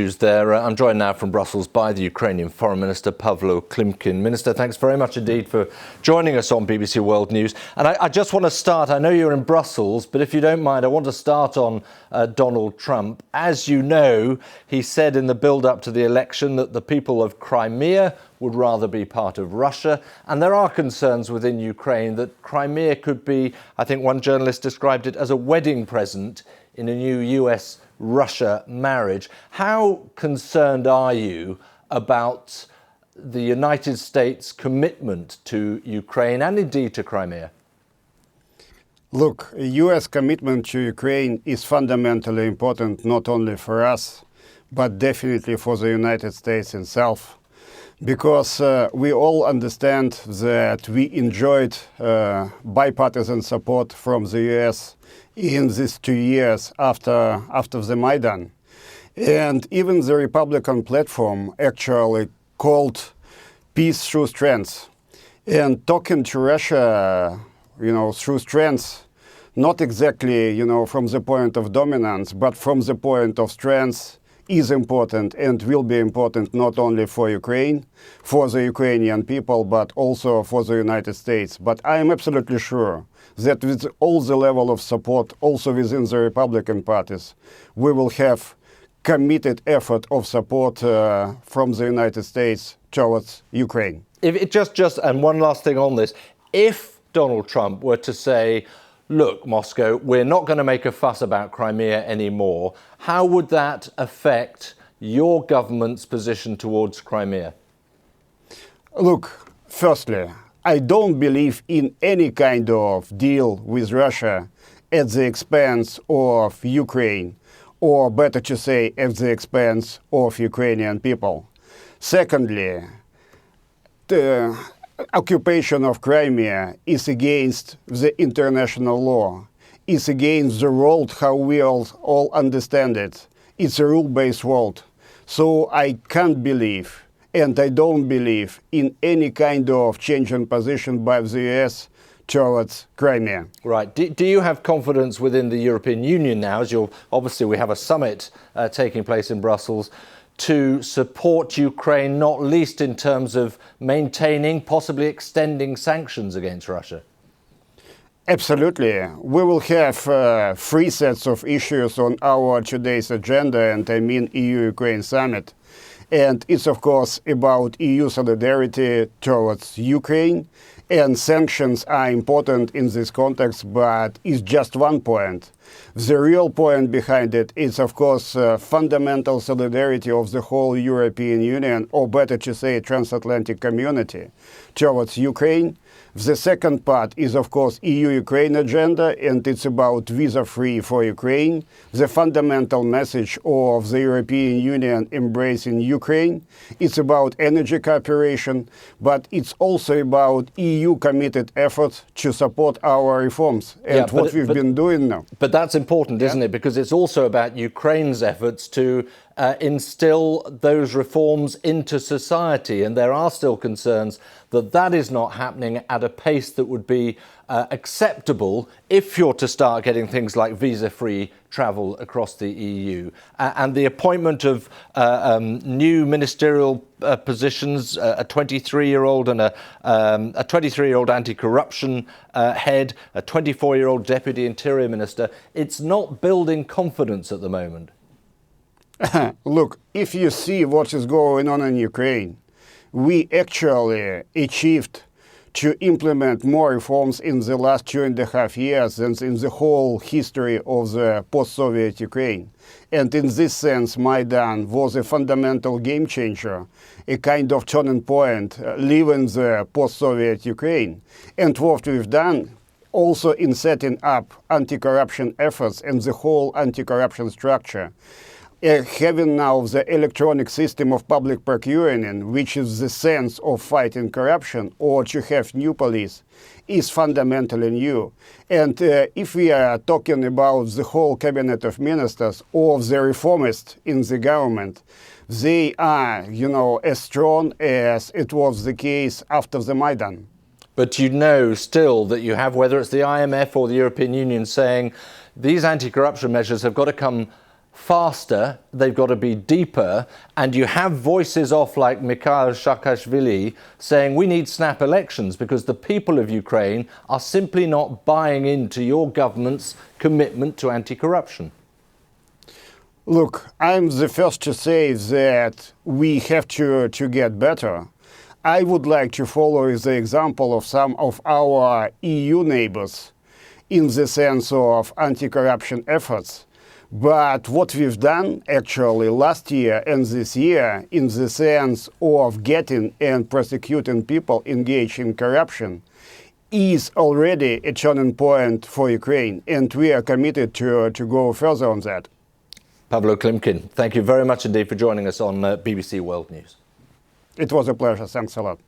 issues there. I'm joined now from Brussels by the Ukrainian Foreign Minister Pavla Klímkina. Minister, thanks very much indeed for joining us on BBC World News. And I just want to start, I know you're in Brussels, but if you don't mind, I want to start on Donald Trump. As you know, he said in the build-up to the election that the people of Crimea would rather be part of Russia. And there are concerns within Ukraine that Crimea could be, I think one journalist described it as a wedding present in a new US-Russia marriage. How concerned are you about the United States' commitment to Ukraine and indeed to Crimea? Look, US commitment to Ukraine is fundamentally important not only for us, but definitely for the United States itself. Because we all understand that we enjoyed bipartisan support from the US in these 2 years after the Maidan. And even the Republican platform actually called peace through strength. And talking to Russia, through strength, not exactly, from the point of dominance, but from the point of strength, is important and will be important not only for Ukraine, for the Ukrainian people, but also for the United States. But I am absolutely sure that with all the level of support, also within the Republican parties, we will have committed effort of support from the United States towards Ukraine. And one last thing on this, if Donald Trump were to say, look, Moscow, we're not going to make a fuss about Crimea anymore, how would that affect your government's position towards Crimea? Look, firstly, I don't believe in any kind of deal with Russia at the expense of Ukraine, or better to say, at the expense of Ukrainian people. Secondly, the occupation of Crimea is against the international law. It's against the world how we all understand it. It's a rule-based world. So I can't believe, and I don't believe, in any kind of change in position by the US towards Crimea. Right. Do you have confidence within the European Union now, as obviously we have a summit taking place in Brussels, to support Ukraine, not least in terms of maintaining, possibly extending sanctions against Russia? Absolutely. We will have 3 sets of issues on our today's agenda, and I mean EU-Ukraine summit. And it's, of course, about EU solidarity towards Ukraine. And sanctions are important in this context, but it's just one point. The real point behind it is, of course, fundamental solidarity of the whole European Union, or better to say, transatlantic community, towards Ukraine. The second part is, of course, EU-Ukraine agenda, and it's about visa-free for Ukraine, the fundamental message of the European Union embracing Ukraine. It's about energy cooperation, but it's also about EU-committed efforts to support our reforms and what we've been doing now. But that's important, isn't it? Because it's also about Ukraine's efforts to instill those reforms into society. And there are still concerns that that is not happening at a pace that would be acceptable if you're to start getting things like visa-free travel across the EU. And the appointment of new ministerial positions, a 23-year-old and a 23-year-old anti-corruption head, a 24-year-old deputy interior minister, it's not building confidence at the moment. Look, if you see what is going on in Ukraine, we actually achieved to implement more reforms in the last 2.5 years than in the whole history of the post-Soviet Ukraine. And in this sense, Maidan was a fundamental game changer, a kind of turning point, leaving the post-Soviet Ukraine. And what we've done also in setting up anti-corruption efforts and the whole anti-corruption structure. Having now the electronic system of public procuring, which is the sense of fighting corruption, or to have new police, is fundamentally new. And if we are talking about the whole cabinet of ministers or the reformists in the government, they are, as strong as it was the case after the Maidan. But you know still that you have, whether it's the IMF or the European Union, saying these anti-corruption measures have got to come faster, they've got to be deeper, and you have voices off like Mikhail Saakashvili saying we need snap elections because the people of Ukraine are simply not buying into your government's commitment to anti-corruption. Look, I'm the first to say that we have to get better. I would like to follow the example of some of our EU neighbors in the sense of anti-corruption efforts. But what we've done actually last year and this year in the sense of getting and prosecuting people engaged in corruption is already a turning point for Ukraine, and we are committed to go further on that. Pavlo Klymkin, thank you very much indeed for joining us on BBC World News. It was a pleasure. Thanks a lot.